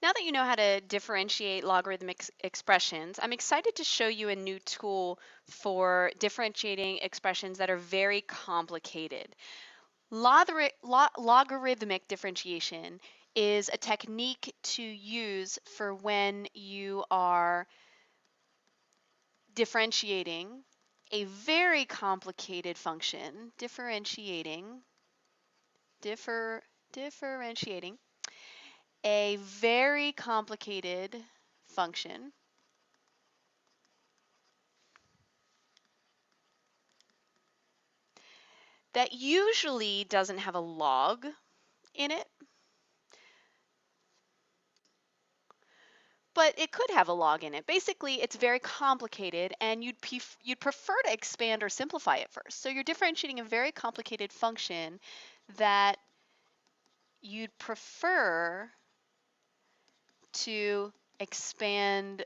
Now that you know how to differentiate logarithmic expressions, I'm excited to show you a new tool for differentiating expressions that are very complicated. Logarithmic differentiation is a technique to use for when you are differentiating a very complicated function, differentiating a very complicated function that usually doesn't have a log in it, but it could have a log in it. Basically, it's very complicated and you'd prefer to expand or simplify it first. So you're differentiating a very complicated function that you'd prefer to expand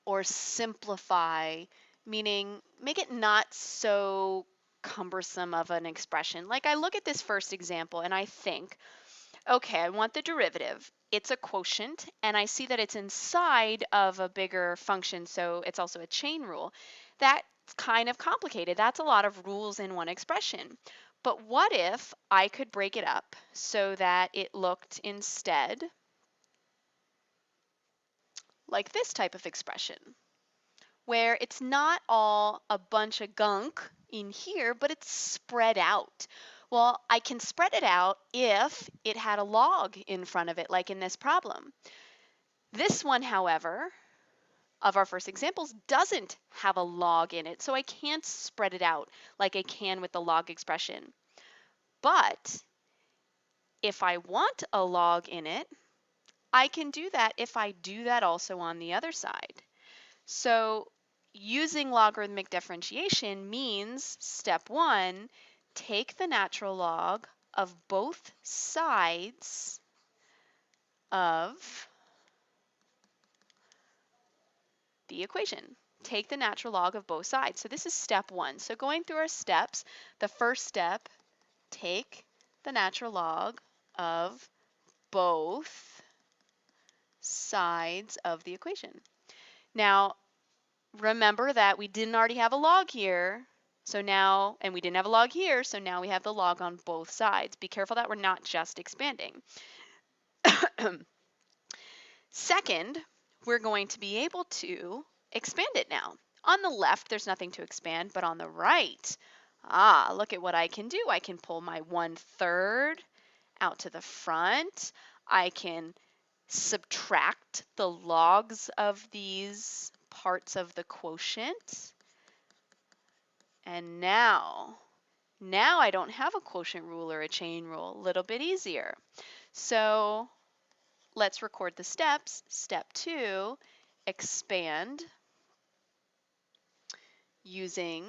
or simplify, meaning make it not so cumbersome of an expression. Like I look at this first example and I think, okay, I want the derivative. It's a quotient, and I see that it's inside of a bigger function, so it's also a chain rule. That's kind of complicated. That's a lot of rules in one expression. But what if I could break it up so that it looked instead like this type of expression, where it's not all a bunch of gunk in here, but it's spread out. Well, I can spread it out if it had a log in front of it, like in this problem. This one, however, of our first examples, doesn't have a log in it, so I can't spread it out like I can with the log expression. But if I want a log in it, I can do that if I do that also on the other side. So using logarithmic differentiation means, step one, take the natural log of both sides of the equation. Take the natural log of both sides. So this is step one. So going through our steps, the first step, take the natural log of both sides of the equation. Now, remember that we didn't already have a log here, so now, and we didn't have a log here, so now we have the log on both sides. Be careful that we're not just expanding. Second, we're going to be able to expand it now. On the left, there's nothing to expand, but on the right, look at what I can do. I can pull my 1/3 out to the front. I can subtract the logs of these parts of the quotient. And now I don't have a quotient rule or a chain rule, a little bit easier. So let's record the steps. Step 2, expand using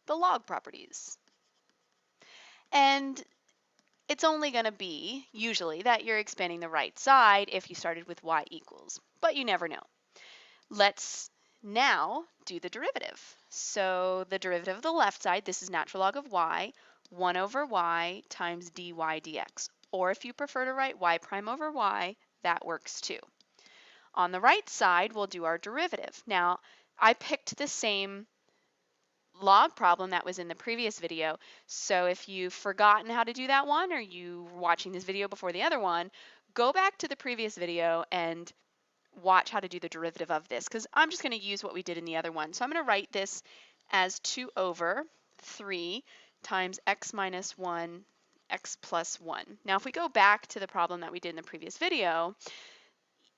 the log properties. And it's only going to be, usually, that you're expanding the right side if you started with y equals, but you never know. Let's now do the derivative. So the derivative of the left side, this is natural log of y, 1 over y times dy dx. Or if you prefer to write y prime over y, that works too. On the right side, we'll do our derivative. Now, I picked the same log problem that was in the previous video. So if you've forgotten how to do that one, or you were watching this video before the other one, go back to the previous video and watch how to do the derivative of this, because I'm just going to use what we did in the other one. So I'm going to write this as 2 over 3 times x minus 1, x plus 1. Now if we go back to the problem that we did in the previous video,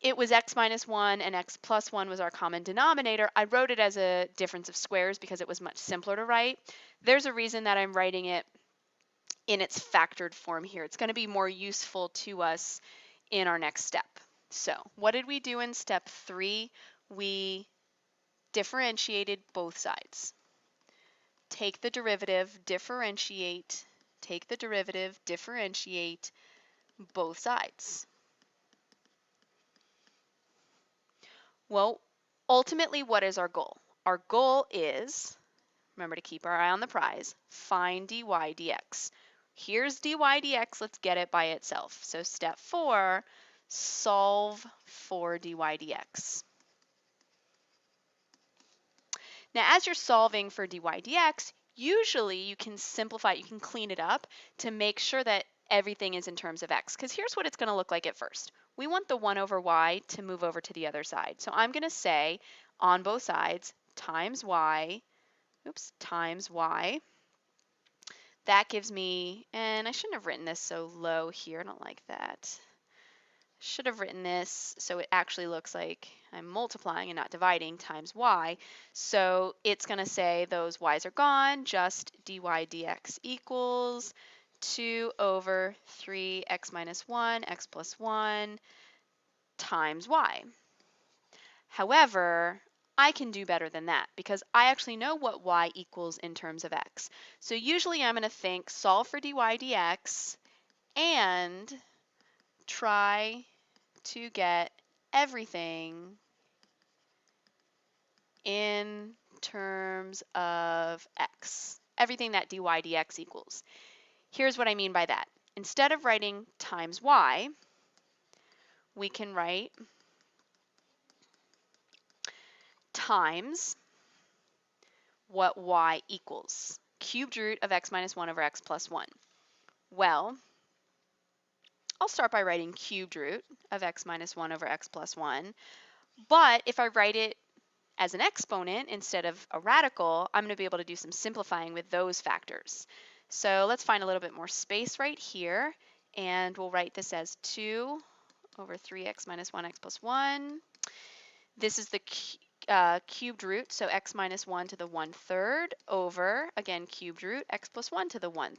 it was x minus 1 and x plus 1 was our common denominator. I wrote it as a difference of squares because it was much simpler to write. There's a reason that I'm writing it in its factored form here. It's going to be more useful to us in our next step. So what did we do in step 3? We differentiated both sides. Take the derivative, differentiate, take the derivative, differentiate both sides. Well, ultimately, what is our goal? Our goal is, remember to keep our eye on the prize, find dy dx. Here's dy dx, let's get it by itself. So step 4, solve for dy dx. Now, as you're solving for dy dx, usually you can simplify, you can clean it up to make sure that everything is in terms of x, because here's what it's going to look like at first. We want the 1 over y to move over to the other side. So I'm going to say on both sides times y, times y. That gives me, and I shouldn't have written this so low here, I don't like that. Should have written this so it actually looks like I'm multiplying and not dividing times y. So it's going to say those y's are gone, just dy dx equals 2 over 3x minus 1, x plus 1 times y. However, I can do better than that because I actually know what y equals in terms of x. So usually I'm going to think solve for dy dx and try to get everything in terms of x, everything that dy dx equals. Here's what I mean by that. Instead of writing times y, we can write times what y equals, cubed root of x minus 1 over x plus 1. Well, I'll start by writing cubed root of x minus 1 over x plus 1, but if I write it as an exponent instead of a radical, I'm going to be able to do some simplifying with those factors. So let's find a little bit more space right here, and we'll write this as 2 over 3x minus 1x plus 1. This is the cubed root, so x minus 1 to the 1/3 over, again, cubed root, x plus 1 to the 1/3.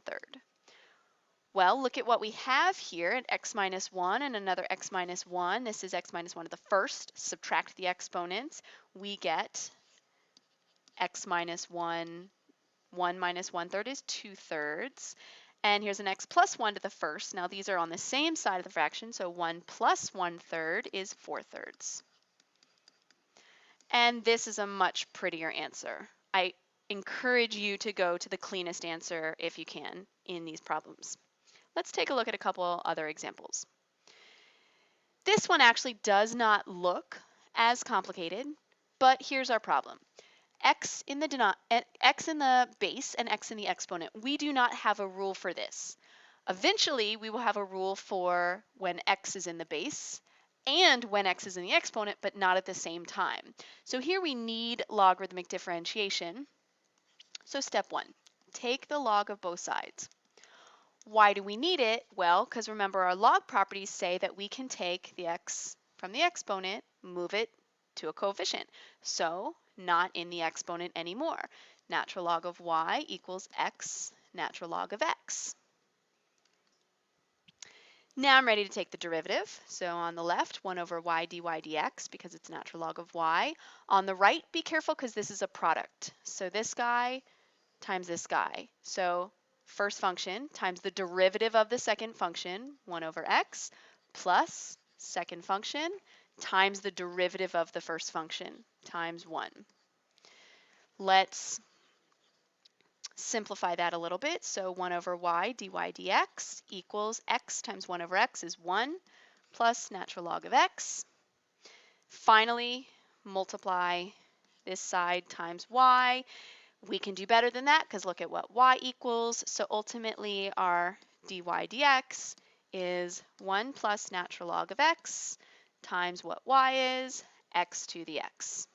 Well, look at what we have here at x minus 1 and another x minus 1. This is x minus 1 to the first. Subtract the exponents. We get x minus 1, 1 minus 1/3 is 2/3. And here's an x plus 1 to the first. Now these are on the same side of the fraction, so 1 plus 1/3 is 4/3. And this is a much prettier answer. I encourage you to go to the cleanest answer if you can in these problems. Let's take a look at a couple other examples. This one actually does not look as complicated, but here's our problem. X in the base and x in the exponent. We do not have a rule for this. Eventually, we will have a rule for when x is in the base and when x is in the exponent, but not at the same time. So here we need logarithmic differentiation. So step 1, take the log of both sides. Why do we need it? Well, because remember our log properties say that we can take the x from the exponent, move it to a coefficient. So not in the exponent anymore. Natural log of y equals x natural log of x. Now I'm ready to take the derivative. So on the left, 1 over y dy dx because it's natural log of y. On the right, be careful because this is a product. So this guy times this guy. So first function times the derivative of the second function, 1 over x, plus second function times the derivative of the first function, times 1. Let's simplify that a little bit. So 1 over y dy dx equals x times 1 over x is 1 plus natural log of x. Finally, multiply this side times y. We can do better than that because look at what y equals. So ultimately our dy dx is 1 plus natural log of x times what y is, x to the x.